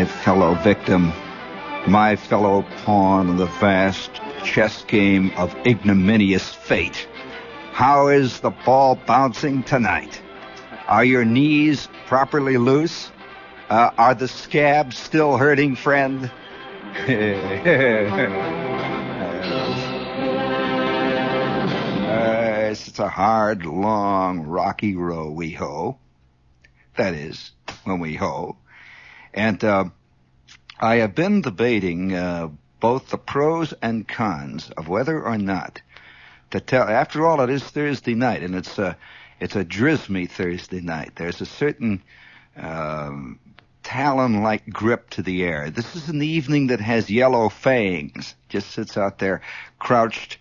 my fellow victim, my fellow pawn in the vast chess game of ignominious fate. How is the ball bouncing tonight? Are your knees properly loose? Are the scabs still hurting, friend? It's a hard, long, rocky row we hoe. That is, when we hoe. And I have been debating both the pros and cons of whether or not to tell. After all, it is Thursday night, and it's a drizzly Thursday night. There's a certain talon-like grip to the air. This is an evening that has yellow fangs. Just sits out there, crouched,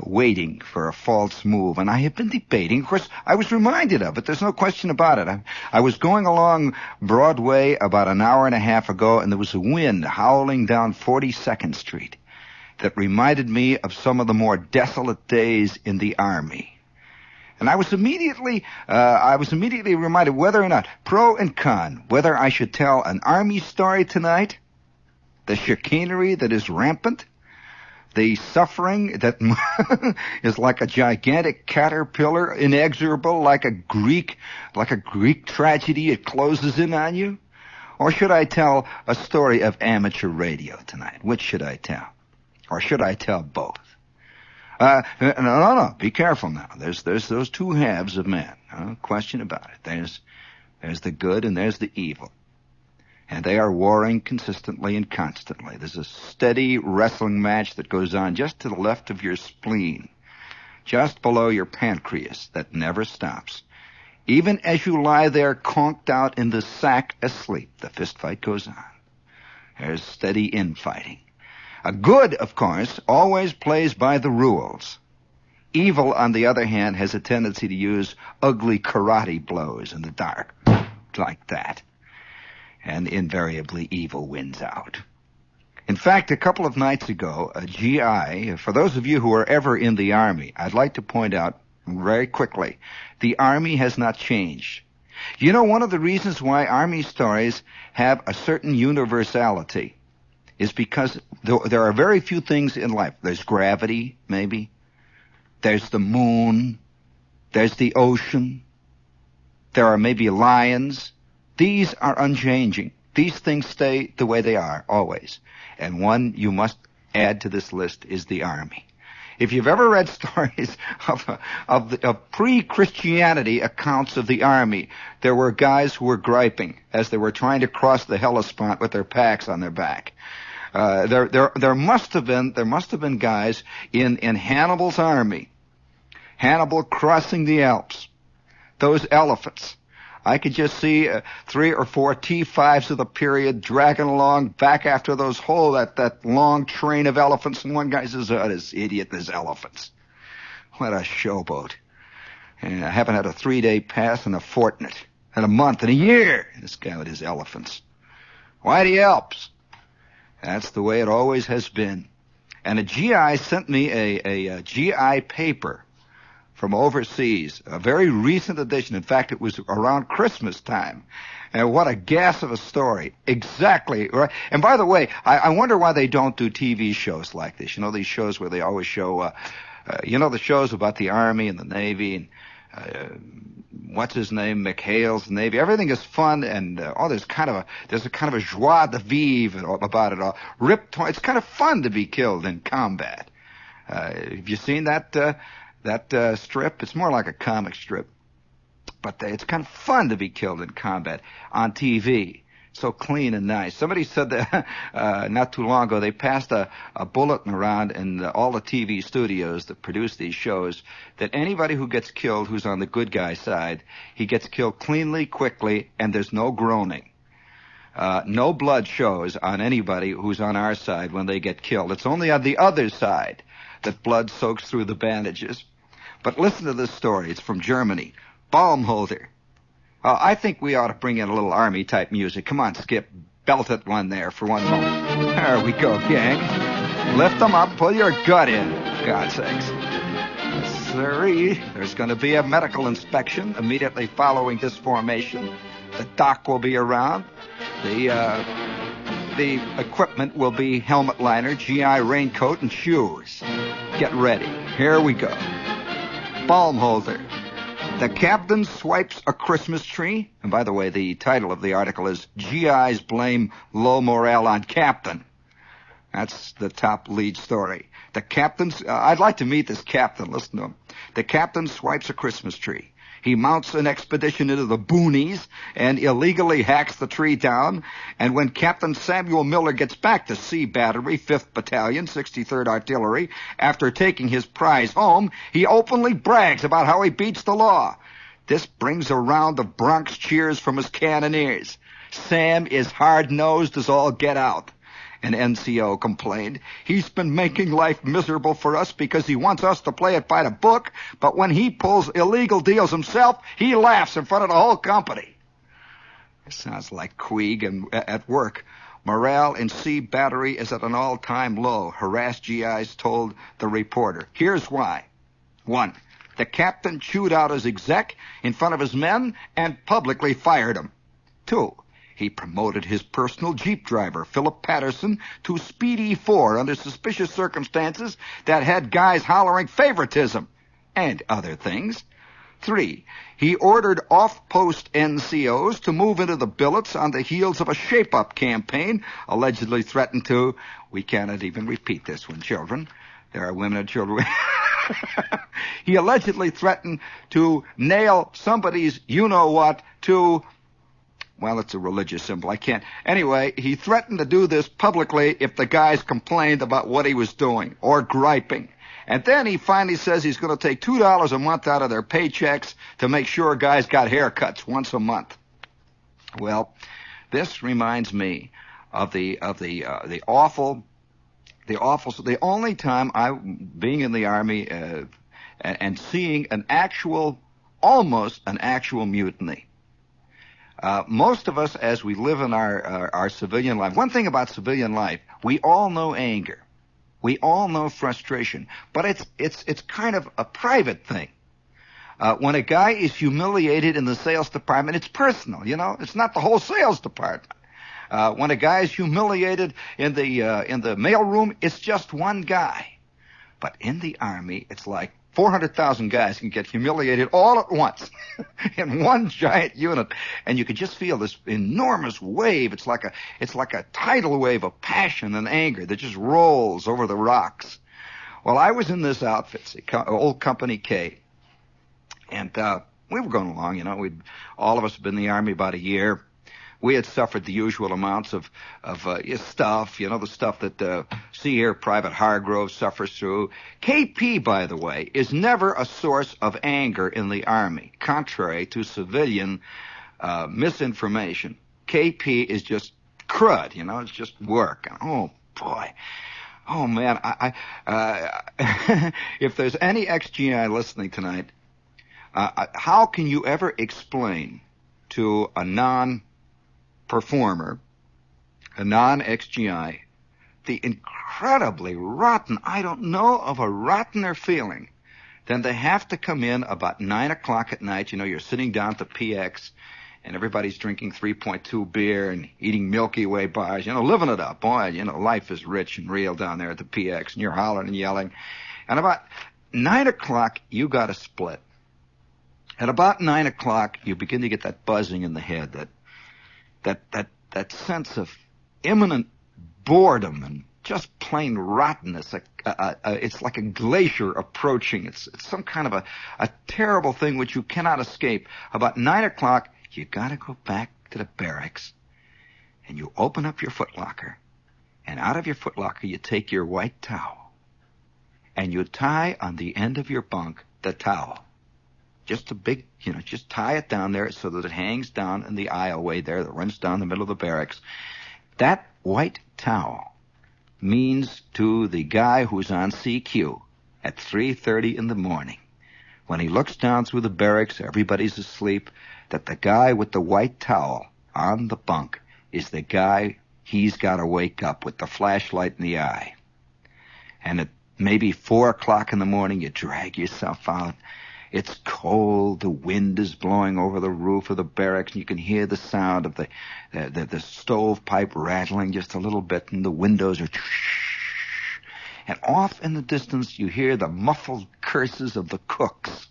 waiting for a false move. And I have been debating. Of course, I was reminded of it. There's no question about it. I was going along Broadway about an hour and a half ago, and there was a wind howling down 42nd Street that reminded me of some of the more desolate days in the Army. And I was immediately reminded whether or not, pro and con, whether I should tell an Army story tonight, the chicanery that is rampant, the suffering that is like a gigantic caterpillar, inexorable, like a Greek tragedy. It closes in on you. Or should I tell a story of amateur radio tonight? Which should I tell? Or should I tell both? No. Be careful now. There's those two halves of man. No question about it. There's the good and there's the evil. And they are warring consistently and constantly. There's a steady wrestling match that goes on just to the left of your spleen, just below your pancreas, that never stops. Even as you lie there conked out in the sack asleep, the fist fight goes on. There's steady infighting. A good, of course, always plays by the rules. Evil, on the other hand, has a tendency to use ugly karate blows in the dark, like that. And invariably evil wins out. In fact, a couple of nights ago, a GI, for those of you who are ever in the Army, I'd like to point out very quickly, the Army has not changed. You know, one of the reasons why Army stories have a certain universality is because there are very few things in life. There's gravity, maybe. There's the moon. There's the ocean. There are maybe lions. These are unchanging. These things stay the way they are, always. And one you must add to this list is the Army. If you've ever read stories of pre-Christianity accounts of the Army, there were guys who were griping as they were trying to cross the Hellespont with their packs on their back. There must have been guys in Hannibal's army. Hannibal crossing the Alps. Those elephants. I could just see 3 or 4 T5s of the period dragging along back after that long train of elephants. And one guy says, "Oh, this idiot, there's elephants." What a showboat. And I haven't had a 3-day pass in a fortnight, and a month, and a year. This guy with his elephants. Why the Alps? That's the way it always has been. And a GI sent me a GI paper from overseas, a very recent edition. In fact, it was around Christmas time. And what a gas of a story. Exactly right. And by the way, I wonder why they don't do TV shows like this. You know, these shows where they always show, the shows about the Army and the Navy and what's his name, McHale's Navy. Everything is fun, and there's a kind of a joie de vivre about it all. It's kind of fun to be killed in combat. Have you seen that strip? It's more like a comic strip, but it's kind of fun to be killed in combat on TV. So clean and nice. Somebody said that not too long ago they passed a bulletin around in all the TV studios that produce these shows that anybody who gets killed who's on the good guy side, he gets killed cleanly, quickly, and there's no groaning. No blood shows on anybody who's on our side when they get killed. It's only on the other side that blood soaks through the bandages. But listen to this story. It's from Germany. Baumholder. I think we ought to bring in a little Army-type music. Come on, Skip. Belt it one there for one moment. There we go, gang. Lift them up. Pull your gut in. God's sakes. Sorry. There's going to be a medical inspection immediately following this formation. The doc will be around. The the equipment will be helmet liner, GI raincoat, and shoes. Get ready. Here we go. Balm holder. The captain swipes a Christmas tree. And by the way, the title of the article is GIs Blame Low Morale on Captain. That's the top lead story. The captain's... I'd like to meet this captain. Listen to him. The captain swipes a Christmas tree. He mounts an expedition into the boonies and illegally hacks the tree down. And when Captain Samuel Miller gets back to C Battery, 5th Battalion, 63rd Artillery, after taking his prize home, he openly brags about how he beats the law. This brings a round of Bronx cheers from his cannoneers. Sam is hard-nosed as all get out. An NCO complained. He's been making life miserable for us because he wants us to play it by the book, but when he pulls illegal deals himself, he laughs in front of the whole company. It sounds like Queeg at work. Morale in C Battery is at an all-time low, harassed GIs told the reporter. Here's why. 1. The captain chewed out his exec in front of his men and publicly fired him. 2. He promoted his personal Jeep driver, Philip Patterson, to Speed E4 under suspicious circumstances that had guys hollering favoritism and other things. 3. He ordered off-post NCOs to move into the billets on the heels of a shape-up campaign, allegedly threatened to... We cannot even repeat this one, children. There are women and children. He allegedly threatened to nail somebody's you-know-what to... Well, it's a religious symbol. I can't. Anyway, he threatened to do this publicly if the guys complained about what he was doing or griping. And then he finally says he's going to take $2 a month out of their paychecks to make sure guys got haircuts once a month. Well, this reminds me of the only time I, being in the Army and seeing almost an actual mutiny. Most of us, as we live in our civilian life, one thing about civilian life, we all know anger. We all know frustration. But it's kind of a private thing. When a guy is humiliated in the sales department, it's personal, you know. It's not the whole sales department. When a guy is humiliated in the mailroom, it's just one guy. But in the Army, it's like 400,000 guys can get humiliated all at once in one giant unit, and you can just feel this enormous wave. It's like a tidal wave of passion and anger that just rolls over the rocks. Well, I was in this outfit, old Company K, and we were going along. You know, all of us had been in the Army about a year. We had suffered the usual amounts of stuff, you know, the stuff that Sea Air Private Hargrove suffers through. KP, by the way, is never a source of anger in the Army, contrary to civilian misinformation. KP is just crud, you know, it's just work. Oh, boy. Oh, man, if there's any ex-GI listening tonight, how can you ever explain to a non-performer, a non-ex-GI, the incredibly rotten, I don't know of a rottener feeling than to have to come in about 9 o'clock at night. You know, you're sitting down at the PX, and everybody's drinking 3.2 beer and eating Milky Way bars, you know, living it up. Boy, you know, life is rich and real down there at the PX, and you're hollering and yelling. And about 9 o'clock, you got to split. At about 9 o'clock, you begin to get that buzzing in the head, that sense of imminent boredom and just plain rottenness. It's like a glacier approaching. It's some kind of a terrible thing which you cannot escape. About 9 o'clock, you got to go back to the barracks, and you open up your footlocker, and out of your footlocker you take your white towel, and you tie on the end of your bunk the towel. Just a big, you know, just tie it down there so that it hangs down in the aisleway there that runs down the middle of the barracks. That white towel means to the guy who's on CQ at 3:30 in the morning, when he looks down through the barracks, everybody's asleep, that the guy with the white towel on the bunk is the guy he's got to wake up with the flashlight in the eye. And at maybe 4 o'clock in the morning, you drag yourself out, It's cold. The wind is blowing over the roof of the barracks, and you can hear the sound of the stovepipe rattling just a little bit, and the windows are... And off in the distance, you hear the muffled curses of the cooks.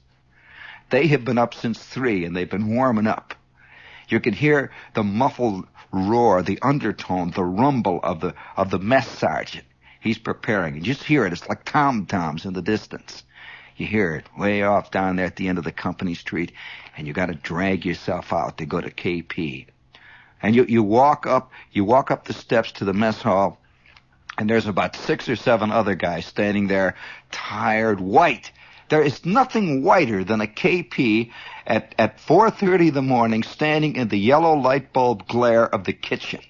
They have been up since 3, and they've been warming up. You can hear the muffled roar, the undertone, the rumble of the mess sergeant. He's preparing. You just hear it. It's like tom-toms in the distance. You hear it way off down there at the end of the company street, and you got to drag yourself out to go to KP. And you walk up the steps to the mess hall, and there's about 6 or 7 other guys standing there, tired, white. There is nothing whiter than a KP at 4:30 in the morning, standing in the yellow light bulb glare of the kitchen.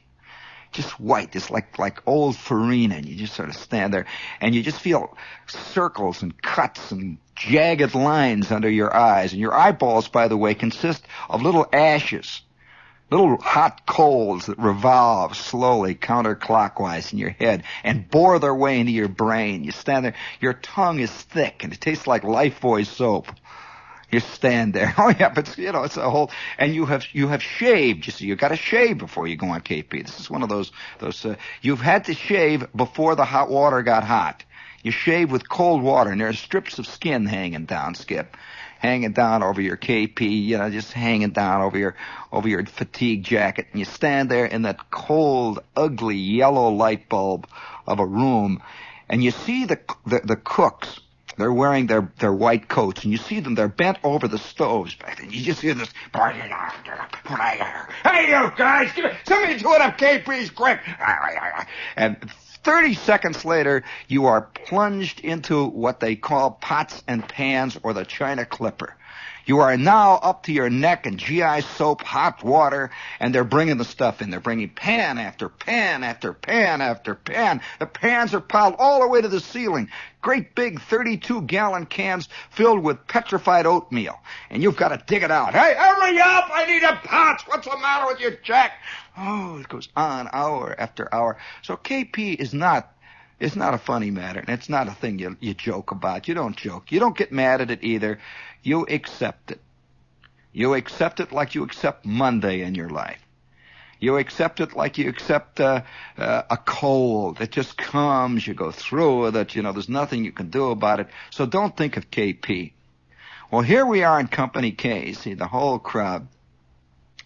Just white. It's like old farina, and you just sort of stand there, and you just feel circles and cuts and jagged lines under your eyes. And your eyeballs, by the way, consist of little ashes, little hot coals that revolve slowly counterclockwise in your head and bore their way into your brain. You stand there. Your tongue is thick, and it tastes like Lifebuoy soap. You stand there. Oh yeah, but it's a whole, and you have shaved. You see, you got to shave before you go on KP. This is one of those. You've had to shave before the hot water got hot. You shave with cold water, and there are strips of skin hanging down, Skip, hanging down over your KP. Just hanging down over your fatigue jacket, and you stand there in that cold, ugly yellow light bulb of a room, and you see the cooks. They're wearing their white coats, and you see them, they're bent over the stoves back there. You just hear this, hey, you guys, somebody do it up, KP's quick. And 30 seconds later, you are plunged into what they call pots and pans or the China Clipper. You are now up to your neck in GI soap, hot water, and they're bringing the stuff in. They're bringing pan after pan after pan after pan. The pans are piled all the way to the ceiling. Great big 32-gallon cans filled with petrified oatmeal. And you've got to dig it out. Hey, hurry up! I need a pot! What's the matter with you, Jack? Oh, it goes on hour after hour. So KP is not a funny matter, and it's not a thing you joke about. You don't joke. You don't get mad at it either. You accept it. You accept it like you accept Monday in your life. You accept it like you accept a cold. It just comes. You go through with it. There's nothing you can do about it. So don't think of KP. Well, here we are in Company K. See, the whole crowd.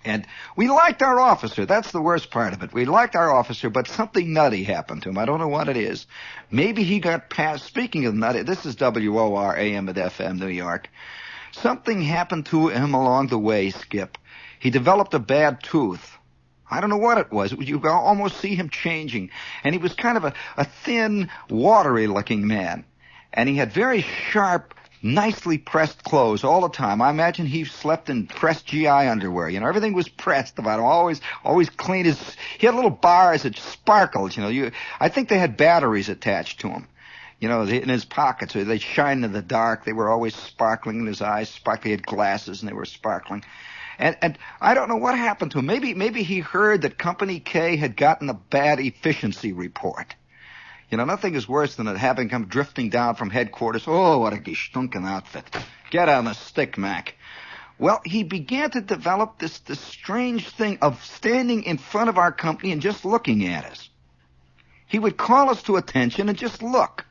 And we liked our officer. That's the worst part of it. We liked our officer, but something nutty happened to him. I don't know what it is. Maybe he got past. Speaking of nutty, this is WOR AM at FM, New York. Something happened to him along the way, Skip. He developed a bad tooth. I don't know what it was. You could almost see him changing. And he was kind of a thin, watery-looking man. And he had very sharp, nicely pressed clothes all the time. I imagine he slept in pressed GI underwear. Everything was pressed about him. Always clean. He had little bars that sparkled. I think they had batteries attached to him. In his pockets. They shine in the dark. They were always sparkling in his eyes. He had glasses, and they were sparkling. And I don't know what happened to him. Maybe he heard that Company K had gotten a bad efficiency report. Nothing is worse than having come drifting down from headquarters. Oh, what a gestunken outfit. Get on the stick, Mac. Well, he began to develop this strange thing of standing in front of our company and just looking at us. He would call us to attention and just look.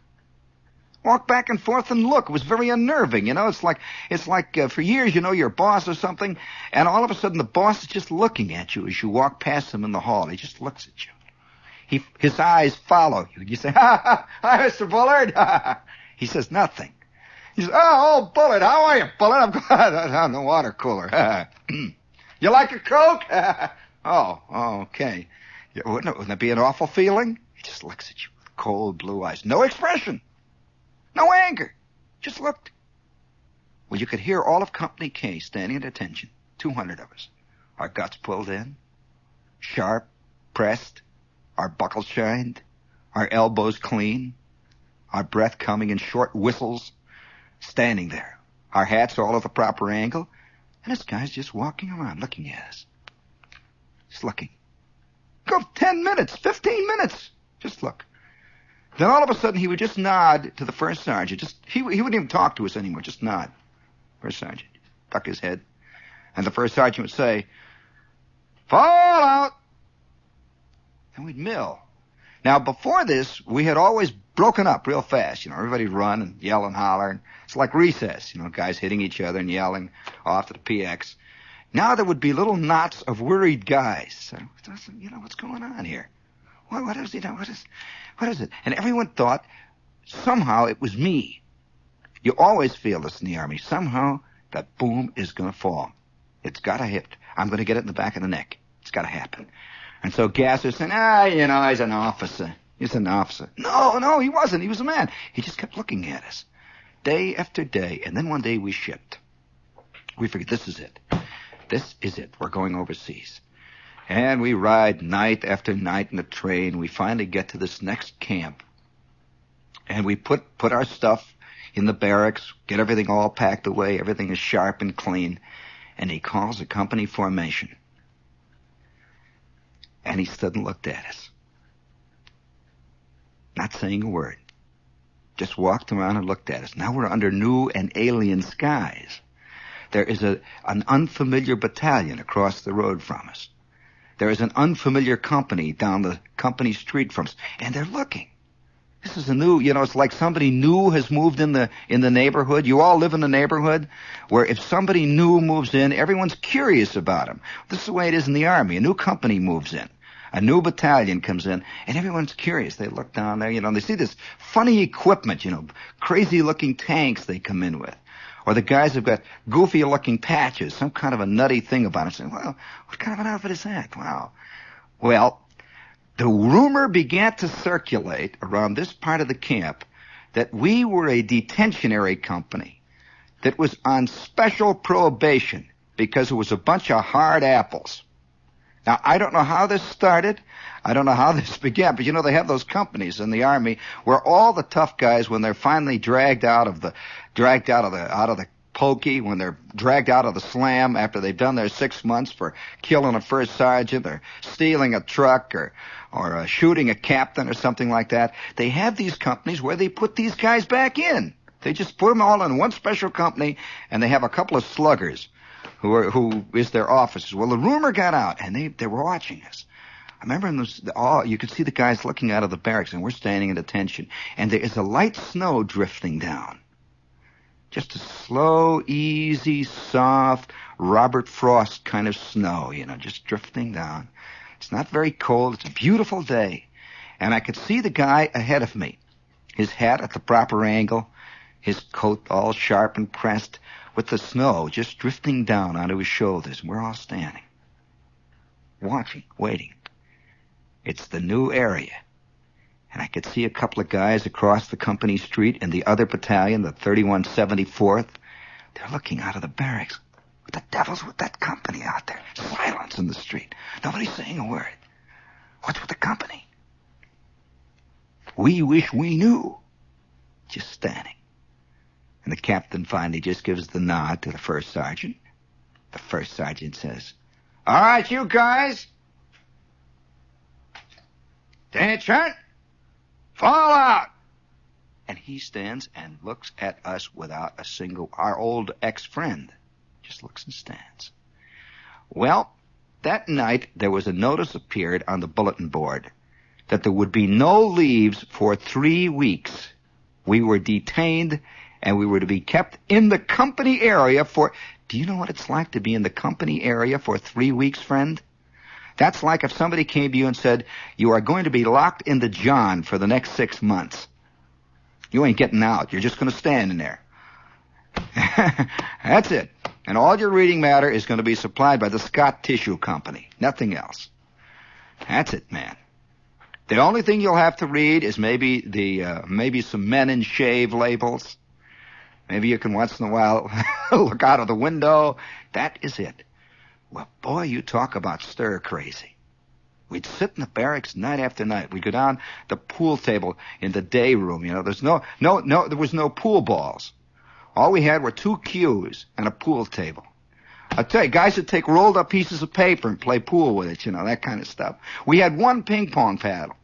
Walk back and forth and look. It was very unnerving, It's like for years, your boss or something, and all of a sudden the boss is just looking at you as you walk past him in the hall. He just looks at you. His eyes follow you. You say, hi, Mr. Bullard. He says nothing. He says, oh, Bullard, how are you, Bullard? I'm good. I'm in the water cooler. You like a Coke? Oh, okay. Wouldn't it be an awful feeling? He just looks at you with cold blue eyes. No expression. No anger. Just looked. Well, you could hear all of Company K standing at attention. 200 of us. Our guts pulled in. Sharp. Pressed. Our buckles shined. Our elbows clean. Our breath coming in short whistles. Standing there. Our hats all at the proper angle. And this guy's just walking around looking at us. Just looking. Go 10 minutes. 15 minutes. Just look. Then all of a sudden he would just nod to the first sergeant. He wouldn't even talk to us anymore, just nod. First sergeant. Duck his head. And the first sergeant would say, fall out. And we'd mill. Now, before this, we had always broken up real fast. Everybody'd run and yell and holler. And it's like recess, guys hitting each other and yelling off to the PX. Now there would be little knots of worried guys. So, what's going on here? What is it? What is it? And everyone thought somehow it was me. You always feel this in the Army. Somehow that boom is going to fall. It's got to hit. I'm going to get it in the back of the neck. It's got to happen. And so Gasser's saying, he's an officer. He's an officer. No, he wasn't. He was a man. He just kept looking at us day after day. And then one day we shipped. We figured, this is it. This is it. We're going overseas. And we ride night after night in the train. We finally get to this next camp. And we put our stuff in the barracks, get everything all packed away. Everything is sharp and clean. And he calls a company formation. And he stood and looked at us. Not saying a word. Just walked around and looked at us. Now we're under new and alien skies. There is an unfamiliar battalion across the road from us. There is an unfamiliar company down the company street from us. And they're looking. This is a new, it's like somebody new has moved in the neighborhood. You all live in a neighborhood where if somebody new moves in, everyone's curious about him. This is the way it is in the Army. A new company moves in. A new battalion comes in, and everyone's curious. They look down there, they see this funny equipment, crazy-looking tanks they come in with. Or the guys have got goofy-looking patches, some kind of a nutty thing about them. Saying, well, what kind of an outfit is that? Wow. Well, the rumor began to circulate around this part of the camp that we were a detentionary company that was on special probation because it was a bunch of hard apples. Now, I don't know how this started. I don't know how this began, but they have those companies in the Army where all the tough guys, when they're finally dragged out of the pokey, when they're dragged out of the slam after they've done their 6 months for killing a first sergeant or stealing a truck or shooting a captain or something like that, they have these companies where they put these guys back in. They just put them all in one special company, and they have a couple of sluggers who is their officers. Well, the rumor got out, and they were watching us. I remember you could see the guys looking out of the barracks, and we're standing at attention, and there is a light snow drifting down. Just a slow, easy, soft, Robert Frost kind of snow, just drifting down. It's not very cold. It's a beautiful day. And I could see the guy ahead of me, his hat at the proper angle, his coat all sharp and pressed, with the snow just drifting down onto his shoulders. And we're all standing, watching, waiting. It's the new area. And I could see a couple of guys across the company street in the other battalion, the 3174th. They're looking out of the barracks. What the devil's with that company out there? Silence in the street. Nobody's saying a word. What's with the company? We wish we knew. Just standing. And the captain finally just gives the nod to the first sergeant. The first sergeant says, all right, you guys. Attention. Fall out. And he stands and looks at us without a single, our old ex-friend, just looks and stands. Well, that night there was a notice appeared on the bulletin board that there would be no leaves for 3 weeks. We were detained and we were to be kept in the company area for... Do you know what it's like to be in the company area for 3 weeks, friend? That's like if somebody came to you and said, you are going to be locked in the John for the next 6 months. You ain't getting out. You're just going to stand in there. That's it. And all your reading matter is going to be supplied by the Scott Tissue Company. Nothing else. That's it, man. The only thing you'll have to read is maybe some men in shave labels. Maybe you can once in a while look out of the window. That is it. Well, boy, you talk about stir crazy. We'd sit in the barracks night after night. We'd go down the pool table in the day room. There was no pool balls. All we had were 2 cues and a pool table. I tell you, guys would take rolled up pieces of paper and play pool with it, that kind of stuff. We had 1 ping pong paddle.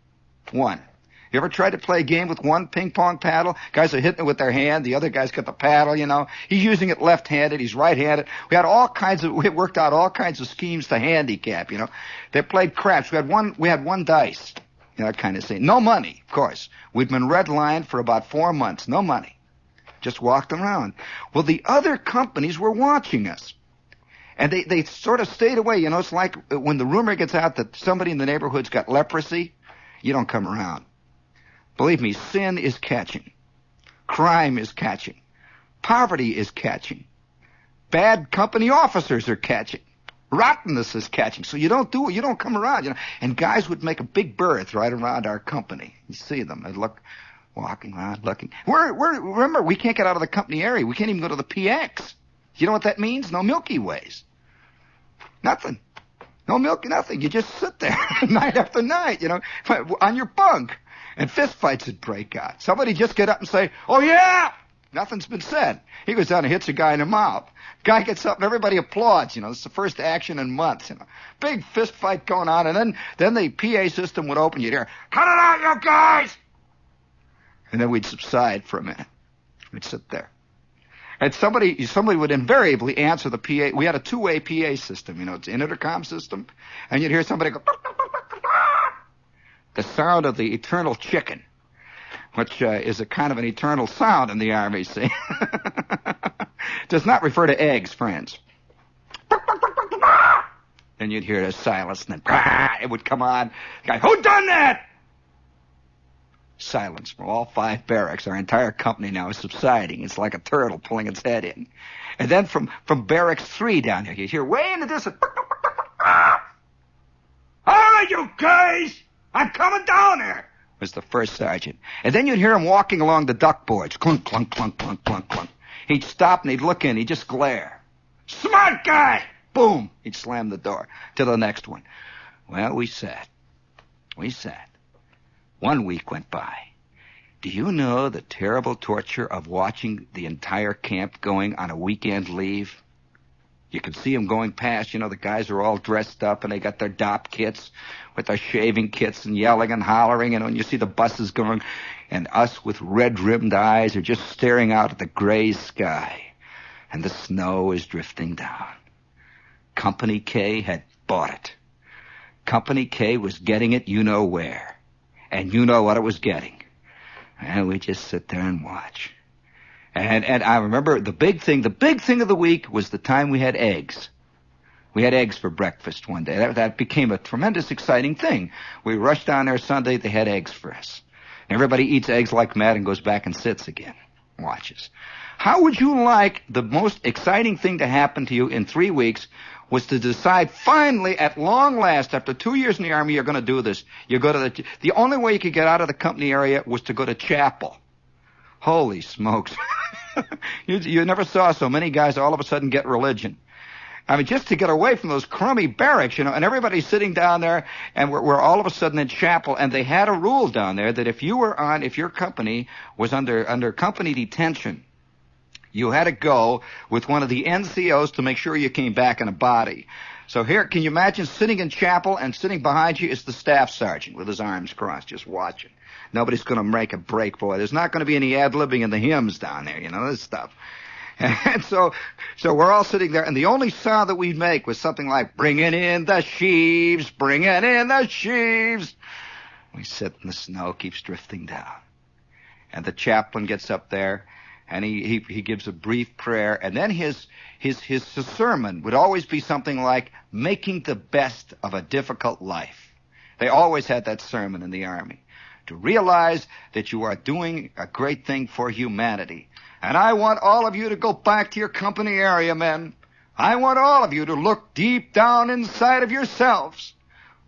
1. You ever tried to play a game with one ping pong paddle? Guys are hitting it with their hand. The other guy's got the paddle, you know. He's using it left-handed. He's right-handed. We worked out all kinds of schemes to handicap, you know. They played craps. We had one dice, you know, that kind of thing. No money, of course. We'd been redlined for about 4 months. No money. Just walked around. Well, the other companies were watching us. And they sort of stayed away. You know, it's like when the rumor gets out that somebody in the neighborhood's got leprosy, you don't come around. Believe me, sin is catching. Crime is catching. Poverty is catching. Bad company officers are catching. Rottenness is catching. So you don't do it. You don't come around, you know. And guys would make a big berth right around our company. You see them. They'd look, walking around, looking. Remember, we can't get out of the company area. We can't even go to the PX. You know what that means? No Milky Ways. Nothing. No milk, nothing. You just sit there night after night, you know, on your bunk. And fist fights would break out. Somebody just get up and say, "Oh, yeah!" Nothing's been said. He goes down and hits a guy in the mouth. Guy gets up and everybody applauds, you know. It's the first action in months, you know. Big fist fight going on. And then the PA system would open. You'd hear, "Cut it out, you guys!" And then we'd subside for a minute. We'd sit there. And somebody would invariably answer the PA. We had a two-way PA system, you know. It's an intercom system. And you'd hear somebody go, the sound of the eternal chicken, which is a kind of an eternal sound in the Army, see? Does not refer to eggs, friends. Then you'd hear a silence, and then it would come on. The guy, "Who done that?" Silence from all 5 barracks. Our entire company now is subsiding. It's like a turtle pulling its head in. And then from barracks 3 down here, you hear way in the distance, "All right, you guys, I'm coming down there," was the first sergeant. And then you'd hear him walking along the duck boards. Clunk, clunk, clunk, clunk, clunk, clunk. He'd stop and he'd look in. He'd just glare. "Smart guy!" Boom. He'd slam the door to the next one. Well, we sat. 1 week went by. Do you know the terrible torture of watching the entire camp going on a weekend leave? You can see them going past. You know, the guys are all dressed up, and they got their DOP kits with their shaving kits and yelling and hollering. And when you see the buses going, and us with red-rimmed eyes are just staring out at the gray sky, and the snow is drifting down. Company K had bought it. Company K was getting it you know where. And you know what it was getting. And we just sit there and watch. And I remember the big thing of the week was the time we had eggs. We had eggs for breakfast one day. That became a tremendous, exciting thing. We rushed down there Sunday, they had eggs for us. Everybody eats eggs like mad and goes back and sits again. Watches. How would you like the most exciting thing to happen to you in 3 weeks was to decide finally, at long last, after 2 years in the Army, you're going to do this. You go to the only way you could get out of the company area was to go to chapel. Holy smokes. You never saw so many guys all of a sudden get religion. I mean, just to get away from those crummy barracks, you know, and everybody's sitting down there, and we're all of a sudden in chapel, and they had a rule down there that if your company was under company detention, you had to go with one of the NCOs to make sure you came back in a body. So here, can you imagine sitting in chapel, and sitting behind you is the staff sergeant with his arms crossed, just watching. Nobody's going to make a break, boy. There's not going to be any ad-libbing in the hymns down there, you know, this stuff. And so we're all sitting there, and the only sound that we'd make was something like, "Bringing in the sheaves, bringing in the sheaves." We sit in the snow, keeps drifting down. And the chaplain gets up there, and he gives a brief prayer, and then his sermon would always be something like, "Making the best of a difficult life." They always had that sermon in the Army. To realize that you are doing a great thing for humanity. And I want all of you to go back to your company area, men. I want all of you to look deep down inside of yourselves.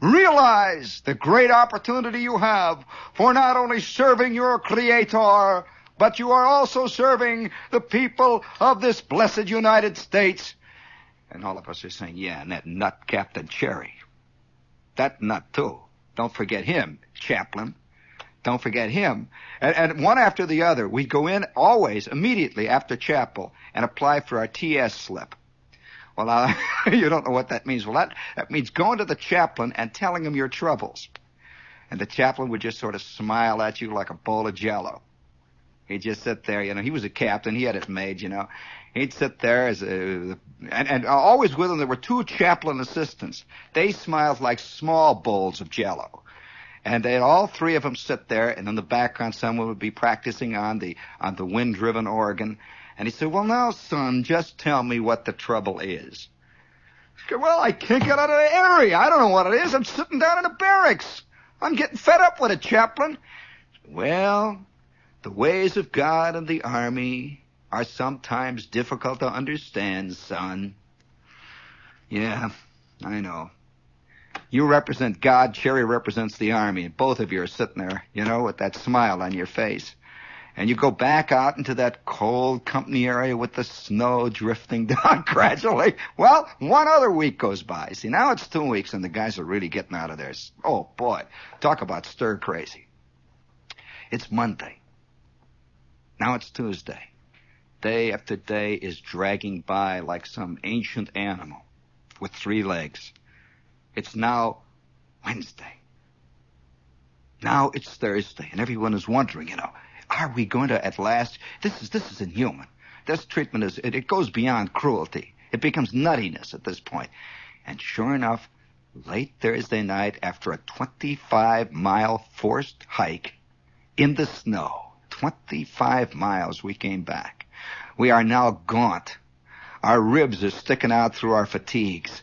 Realize the great opportunity you have for not only serving your Creator, but you are also serving the people of this blessed United States. And all of us are saying, yeah, and that nut Captain Cherry. That nut, too. Don't forget him, chaplain. Don't forget him. And one after the other, we'd go in always, immediately after chapel, and apply for our TS slip. Well, now, you don't know what that means. Well, that means going to the chaplain and telling him your troubles. And the chaplain would just sort of smile at you like a bowl of Jell-O. He'd just sit there, he was a captain, he had it made, He'd sit there and always with him there were two chaplain assistants. They smiled like small bowls of Jell-O. And they'd all three of them sit there, and in the background someone would be practicing on the wind-driven organ. And he said, well, now, son, just tell me what the trouble is. He said, well, I can't get out of the area. I don't know what it is. I'm sitting down in the barracks. I'm getting fed up with it, chaplain. Well, the ways of God and the Army are sometimes difficult to understand, son. Yeah, I know. You represent God, Cherry represents the Army, and both of you are sitting there, with that smile on your face. And you go back out into that cold company area with the snow drifting down gradually. Well, one other week goes by. See, now it's 2 weeks, and the guys are really getting out of there. Oh, boy, talk about stir crazy. It's Monday. Now it's Tuesday. Day after day is dragging by like some ancient animal with 3 legs. It's now Wednesday. Now it's Thursday, and everyone is wondering, are we going to at last... This is inhuman. This treatment it goes beyond cruelty. It becomes nuttiness at this point. And sure enough, late Thursday night, after a 25-mile forced hike in the snow, 25 miles we came back. We are now gaunt. Our ribs are sticking out through our fatigues.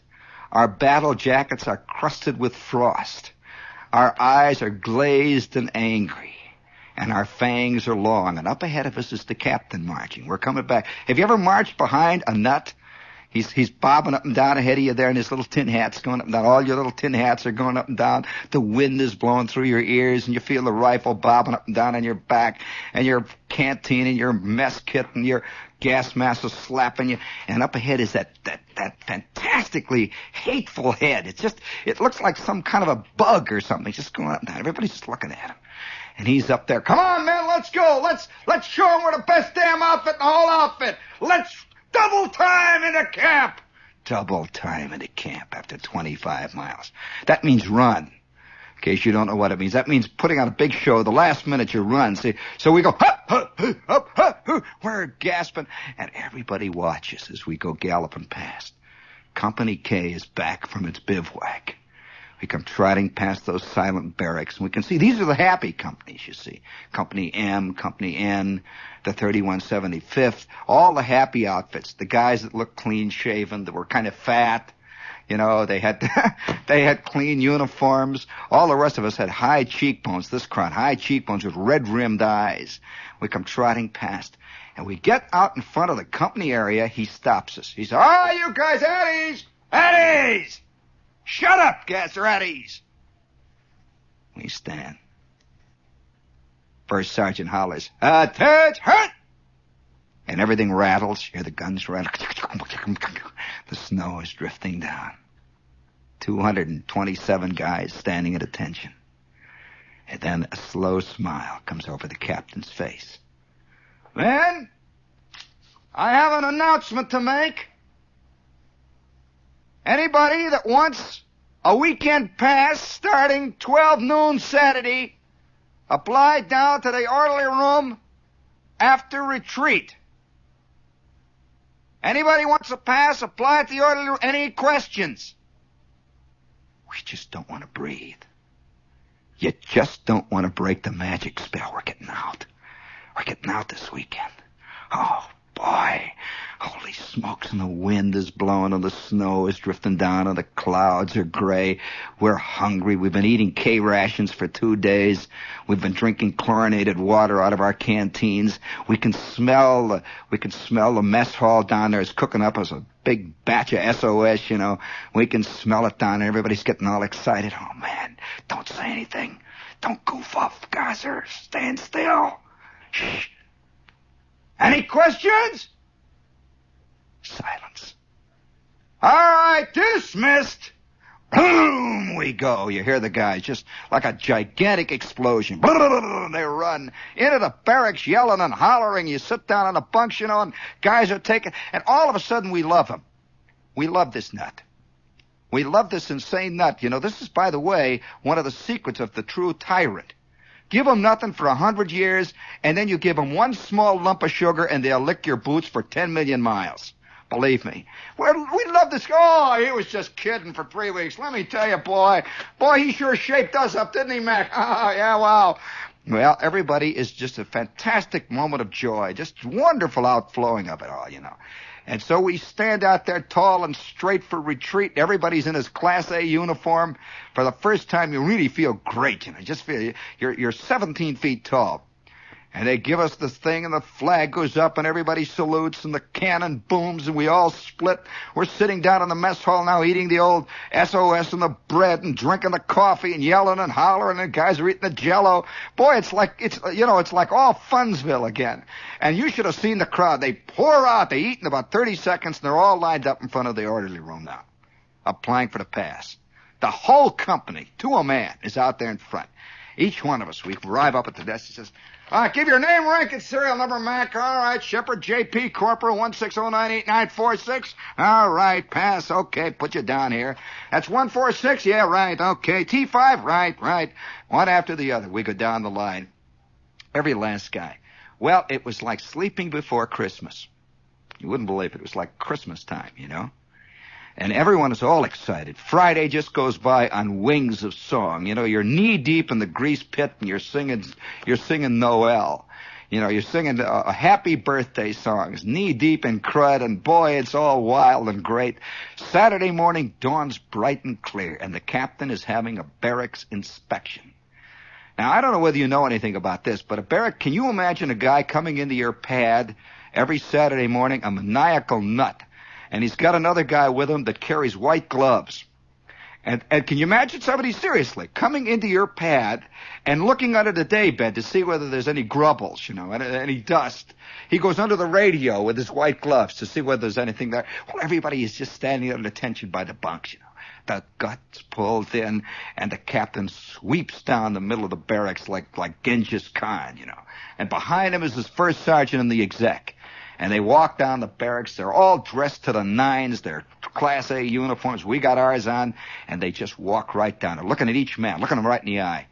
Our battle jackets are crusted with frost. Our eyes are glazed and angry. And our fangs are long. And up ahead of us is the captain marching. We're coming back. Have you ever marched behind a nut? He's bobbing up and down ahead of you there, and his little tin hat's going up and down. All your little tin hats are going up and down. The wind is blowing through your ears, and you feel the rifle bobbing up and down on your back, and your canteen and your mess kit and your gas mask is slapping you. And up ahead is that fantastically hateful head. It looks like some kind of a bug or something. Just going up and down. Everybody's just looking at him. And he's up there. Come on, man, let's go. Let's show him we're the best damn outfit in the whole outfit. Let's double time into camp. Double time into camp after 25 miles. That means run. In case you don't know what it means. That means putting on a big show the last minute you run. See, so we go, we're gasping, and everybody watches as we go galloping past. Company K is back from its bivouac. We come trotting past those silent barracks, and we can see these are the happy companies, you see. Company M, Company N, the 3175th, all the happy outfits, the guys that look clean-shaven, that were kind of fat. They had clean uniforms. All the rest of us had high cheekbones, this crowd, high cheekbones with red-rimmed eyes. We come trotting past, and we get out in front of the company area. He stops us. He says, all right, you guys, at ease! At ease! Shut up, gasser, at ease. We stand. First sergeant hollers, attention! And everything rattles. You hear the guns rattle. The snow is drifting down. 227 guys standing at attention. And then a slow smile comes over the captain's face. Men, I have an announcement to make. Anybody that wants a weekend pass starting 12 noon Saturday, apply down to the orderly room after retreat. Anybody wants a pass, apply at the orderly room. Any questions? We just don't want to breathe. You just don't want to break the magic spell. We're getting out. We're getting out this weekend. Oh, boy. Holy smokes, and the wind is blowing, and the snow is drifting down, and the clouds are gray. We're hungry. We've been eating K rations for 2 days. We've been drinking chlorinated water out of our canteens. We can smell the mess hall down there is cooking up as a big batch of SOS, We can smell it down there. Everybody's getting all excited. Oh, man, don't say anything. Don't goof off, Gosser. Stand still. Shh. Any questions? Silence. All right, dismissed. Boom, we go. You hear the guys just like a gigantic explosion. They run into the barracks yelling and hollering. You sit down on the bunks, and guys are taking... And all of a sudden we love him. We love this nut. We love this insane nut. You know, this is, by the way, one of the secrets of the true tyrant. Give them nothing for 100 years, and then you give them one small lump of sugar, and they'll lick your boots for 10 million miles. Believe me. We love this. Oh, he was just kidding for 3 weeks. Let me tell you, boy. Boy, he sure shaped us up, didn't he, Mac? Oh, yeah, wow. Well, everybody is just a fantastic moment of joy, just wonderful outflowing of it all, you know. And so we stand out there tall and straight for retreat. Everybody's in his Class A uniform. For the first time, you really feel great, you know. Just feel you're 17 feet tall. And they give us this thing, and the flag goes up, and everybody salutes, and the cannon booms, and we all split. We're sitting down in the mess hall now, eating the old SOS and the bread, and drinking the coffee, and yelling and hollering, and guys are eating the Jell-O. Boy, it's like all Funsville again. And you should have seen the crowd. They pour out. They eat in about 30 seconds, and they're all lined up in front of the orderly room now, applying for the pass. The whole company, to a man, is out there in front. Each one of us, we arrive up at the desk. He says, give your name, rank, and serial number, Mac. All right, Shepard, J.P., Corporal, 160988946. All right, pass. Okay, put you down here. That's 146. Yeah, right. Okay, T5. Right. One after the other. We go down the line. Every last guy. Well, it was like sleeping before Christmas. You wouldn't believe it. It was like Christmas time, you know. And everyone is all excited. Friday just goes by on wings of song. You know, you're knee deep in the grease pit, and you're singing Noel. You know, you're singing happy birthday songs, knee deep in crud, and boy, it's all wild and great. Saturday morning dawns bright and clear, and the captain is having a barracks inspection. Now, I don't know whether you know anything about this, but a barrack, can you imagine a guy coming into your pad every Saturday morning, a maniacal nut? And he's got another guy with him that carries white gloves. And can you imagine somebody seriously coming into your pad and looking under the daybed to see whether there's any grubbles, you know, any dust? He goes under the radio with his white gloves to see whether there's anything there. Well, everybody is just standing at attention by the bunks, you know. The guts pulled in, and the captain sweeps down the middle of the barracks like Genghis Khan, you know. And behind him is his first sergeant and the exec. And they walk down the barracks. They're all dressed to the nines. They're Class A uniforms. We got ours on. And they just walk right down. They're looking at each man, looking him right in the eye.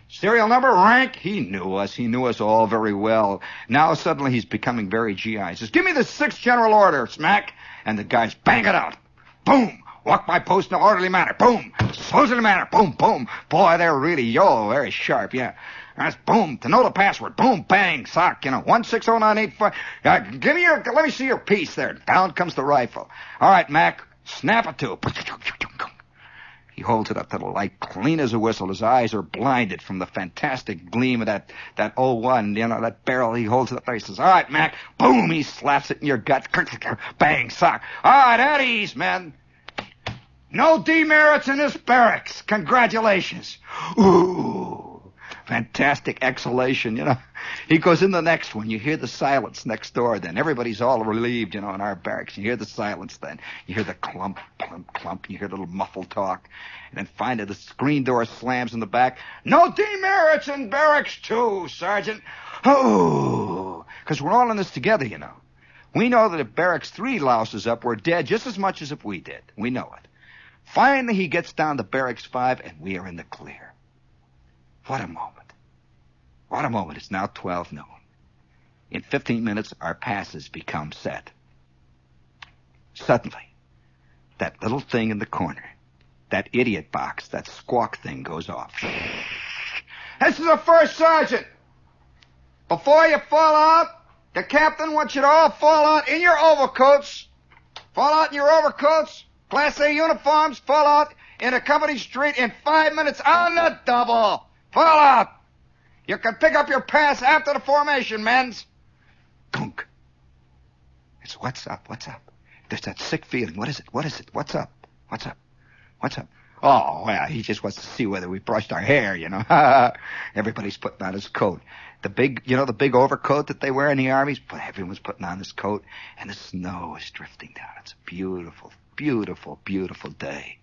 Serial number, rank. He knew us. He knew us all very well. Now suddenly he's becoming very GI. He says, give me the 6th general order, smack. And the guys bang it out. Boom. Walk by post in an orderly manner. Boom. Soldierly manner. Boom, boom. Boy, they're really, very sharp, yeah. That's boom. To know the password. Boom, bang, sock, you know. 16098. Let me see your piece there. Down comes the rifle. All right, Mac. Snap it to. He holds it up to the light, clean as a whistle. His eyes are blinded from the fantastic gleam of that 01, you know, that barrel. He holds it up there. He says, all right, Mac. Boom. He slaps it in your gut. Bang, sock. All right, at ease, men. No demerits in this barracks. Congratulations. Ooh. Fantastic exhalation, you know. He goes in the next one. You hear the silence next door then. Everybody's all relieved, you know, in our barracks. You hear the silence then. You hear the clump, clump, clump. You hear the little muffled talk. And then finally the screen door slams in the back. No demerits in barracks 2, Sergeant. Oh, because we're all in this together, you know. We know that if barracks 3 louses up, we're dead just as much as if we did. We know it. Finally, he gets down to barracks 5, and we are in the clear. What a moment. What a moment. It's now 12 noon. In 15 minutes, our passes become set. Suddenly, that little thing in the corner, that idiot box, that squawk thing goes off. This is the 1st sergeant. Before you fall out, the captain wants you to all fall out in your overcoats. Fall out in your overcoats. Class A uniforms. Fall out in a company street in 5 minutes on the double. Fall out. You can pick up your pass after the formation, men's. Gunk. It's what's up? There's that sick feeling. What is it? What's up? Oh, well, he just wants to see whether we brushed our hair, you know. Everybody's putting on his coat. The big overcoat that they wear in the armies, everyone's putting on this coat, and the snow is drifting down. It's a beautiful, beautiful, beautiful day.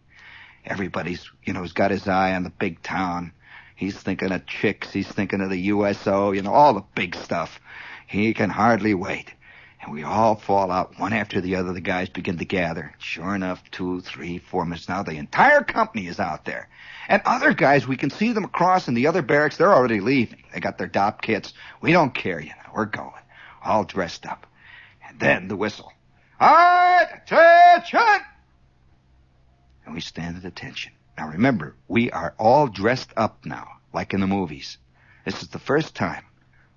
Everybody's, has got his eye on the big town. He's thinking of chicks. He's thinking of the USO, all the big stuff. He can hardly wait. And we all fall out one after the other. The guys begin to gather. Sure enough, 2, 3, 4 minutes now, the entire company is out there. And other guys, we can see them across in the other barracks. They're already leaving. They got their DOP kits. We don't care, We're going, all dressed up. And then the whistle. All right, attention! And we stand at attention. Now remember, we are all dressed up now, like in the movies. This is the first time.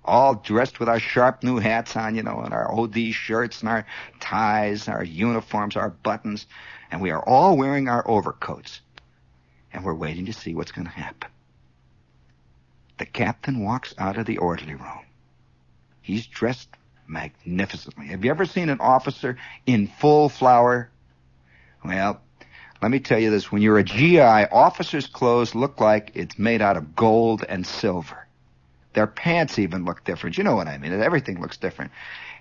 All dressed with our sharp new hats on, and our OD shirts and our ties, our uniforms, our buttons. And we are all wearing our overcoats. And we're waiting to see what's going to happen. The captain walks out of the orderly room. He's dressed magnificently. Have you ever seen an officer in full flower? Well, let me tell you this. When you're a GI, officers' clothes look like it's made out of gold and silver. Their pants even look different. You know what I mean. Everything looks different.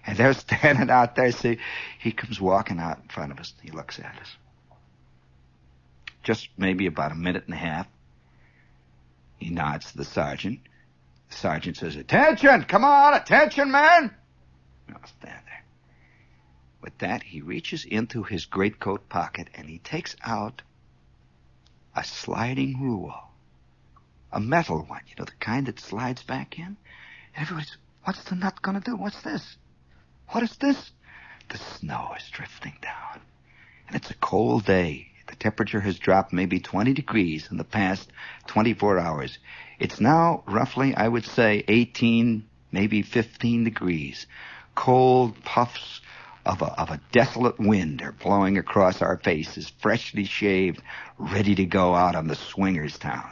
And they're standing out there. See, he comes walking out in front of us. He looks at us. Just maybe about a minute and a half. He nods to the sergeant. The sergeant says, attention! Come on, attention, man! I'll stand there. With that, he reaches into his greatcoat pocket and he takes out a sliding rule. A metal one, the kind that slides back in. And everybody's, what's the nut going to do? What's this? What is this? The snow is drifting down. And it's a cold day. The temperature has dropped maybe 20 degrees in the past 24 hours. It's now roughly, I would say, 18, maybe 15 degrees. Cold puffs of a desolate wind are blowing across our faces, freshly shaved, ready to go out on the swingers' town.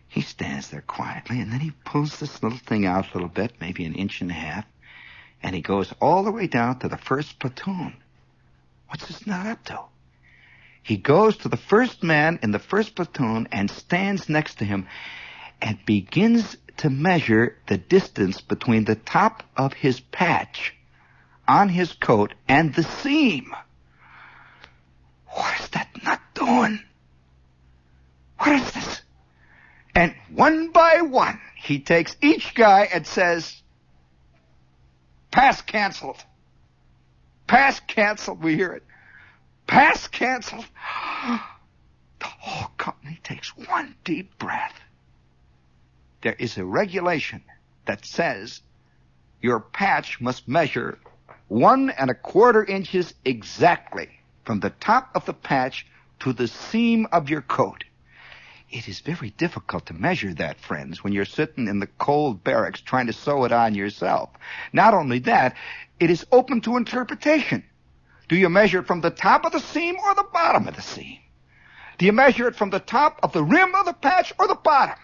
He stands there quietly, and then he pulls this little thing out a little bit, maybe an inch and a half, and he goes all the way down to the first platoon. What's this nut up to? He goes to the first man in the first platoon and stands next to him and begins to measure the distance between the top of his patch on his coat and the seam. What is that nut doing? What is this? And one by one, he takes each guy and says, pass canceled. Pass canceled, we hear it. Pass canceled. The whole company takes one deep breath. There is a regulation that says your patch must measure 1 1/4 inches exactly from the top of the patch to the seam of your coat. It is very difficult to measure that, friends, when you're sitting in the cold barracks trying to sew it on yourself. Not only that, it is open to interpretation. Do you measure it from the top of the seam or the bottom of the seam? Do you measure it from the top of the rim of the patch or the bottom?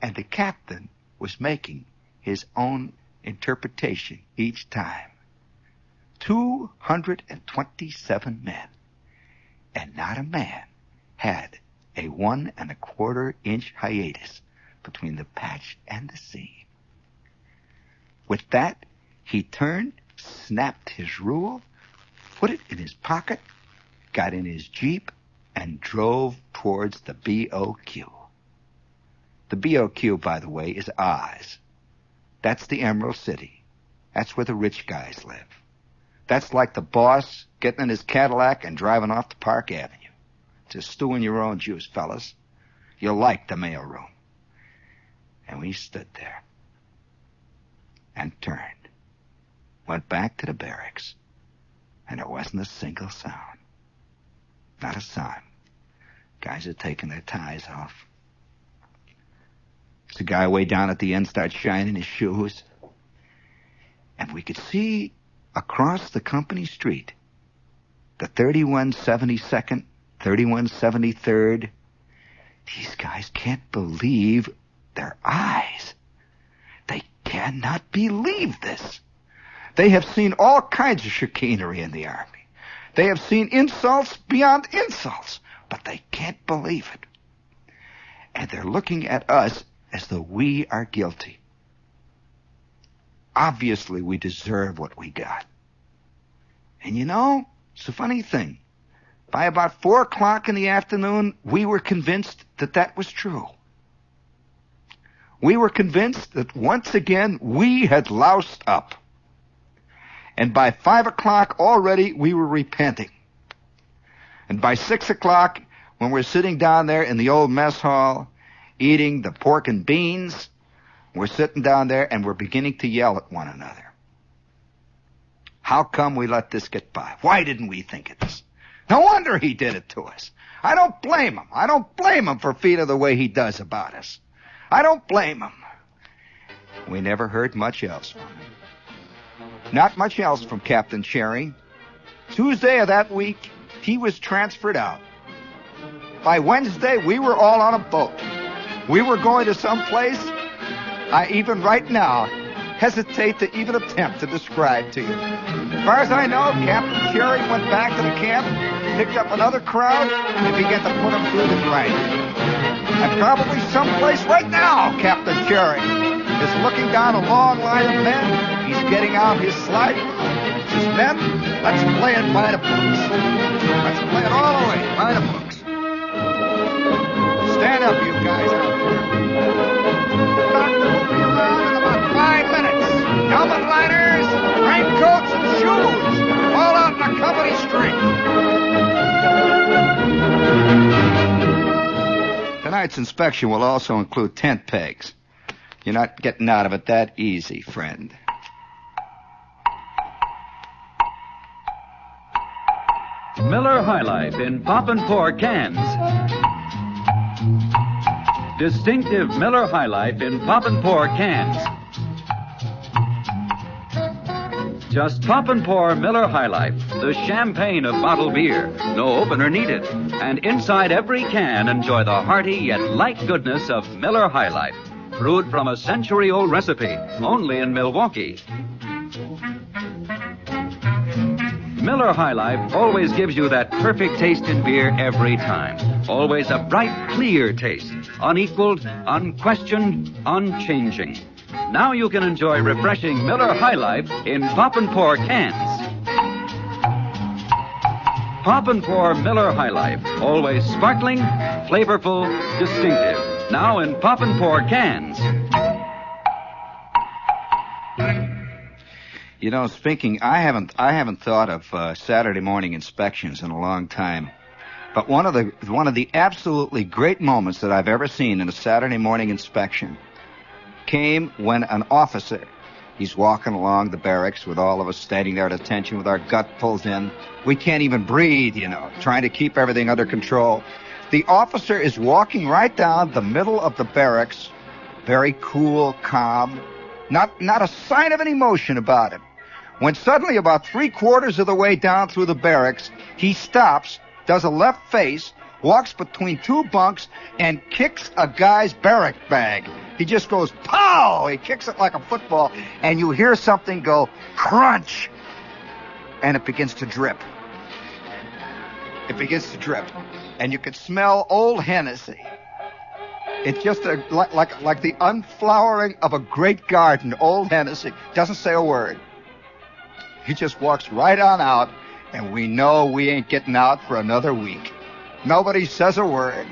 And the captain was making his own interpretation each time. 227 men, and not a man had a 1 1/4 inch hiatus between the patch and the seam. With that, he turned, snapped his rule, put it in his pocket, got in his Jeep, and drove towards the BOQ. The BOQ, by the way, is Oz. That's the Emerald City. That's where the rich guys live. That's like the boss getting in his Cadillac and driving off to Park Avenue. To stew in your own juice, fellas. You'll like the mailroom. And we stood there and turned, went back to the barracks, and there wasn't a single sound. Not a sound. Guys are taking their ties off. There's a guy way down at the end starts shining his shoes. And we could see across the company street the 3172nd, 3173rd. These guys can't believe their eyes. They cannot believe this. They have seen all kinds of chicanery in the Army. They have seen insults beyond insults, but they can't believe it. And they're looking at us as though we are guilty. Obviously, we deserve what we got. And it's a funny thing. By about 4 o'clock in the afternoon, we were convinced that that was true. We were convinced that once again we had loused up. And by 5 o'clock already we were repenting. And by 6 o'clock, when we're sitting down there in the old mess hall, eating the pork and beans, we're sitting down there and we're beginning to yell at one another. How come we let this get by? Why didn't we think of this? No wonder he did it to us. I don't blame him. I don't blame him for feeling the way he does about us. I don't blame him. We never heard much else from him. Not much else from Captain Cherry. Tuesday of that week, he was transferred out. By Wednesday, we were all on a boat. We were going to some place I even right now hesitate to even attempt to describe to you. As far as I know, Captain Cherry went back to the camp, picked up another crowd, and began to put them through the grinder. And probably someplace right now, Captain Cherry is looking down a long line of men. He's getting out his slide rule. He says, men, let's play it by the books. Let's play it all the way by the books. Stand up, you guys out there. The doctor will be around in about 5 minutes. Helmet liners, raincoats, and shoes. All out in the company street. Tonight's inspection will also include tent pegs. You're not getting out of it that easy, friend. Miller High Life in pop and pour cans. Distinctive Miller High Life in pop and pour cans. Just pop and pour Miller High Life, the champagne of bottled beer. No opener needed. And inside every can, enjoy the hearty yet light goodness of Miller High Life. Brewed from a century-old recipe, only in Milwaukee. Miller High Life always gives you that perfect taste in beer every time. Always a bright, clear taste. Unequaled, unquestioned, unchanging. Now you can enjoy refreshing Miller High Life in pop and pour cans. Pop and pour Miller High Life. Always sparkling, flavorful, distinctive. Now in pop and pour cans. You know, speaking, I haven't thought of Saturday morning inspections in a long time. But one of the absolutely great moments that I've ever seen in a Saturday morning inspection came when an officer, he's walking along the barracks with all of us standing there at attention with our gut pulled in. We can't even breathe, you know, trying to keep everything under control. The officer is walking right down the middle of the barracks, very cool, calm, not a sign of an emotion about him. When suddenly, about 3/4 of the way down through the barracks, he stops, does a left face, walks between two bunks, and kicks a guy's barrack bag. He just goes, pow! He kicks it like a football, and you hear something go, crunch! And it begins to drip. It begins to drip. And you can smell old Hennessy. It's just like the unflowering of a great garden, old Hennessy. Doesn't say a word. He just walks right on out, and we know we ain't getting out for another week. Nobody says a word.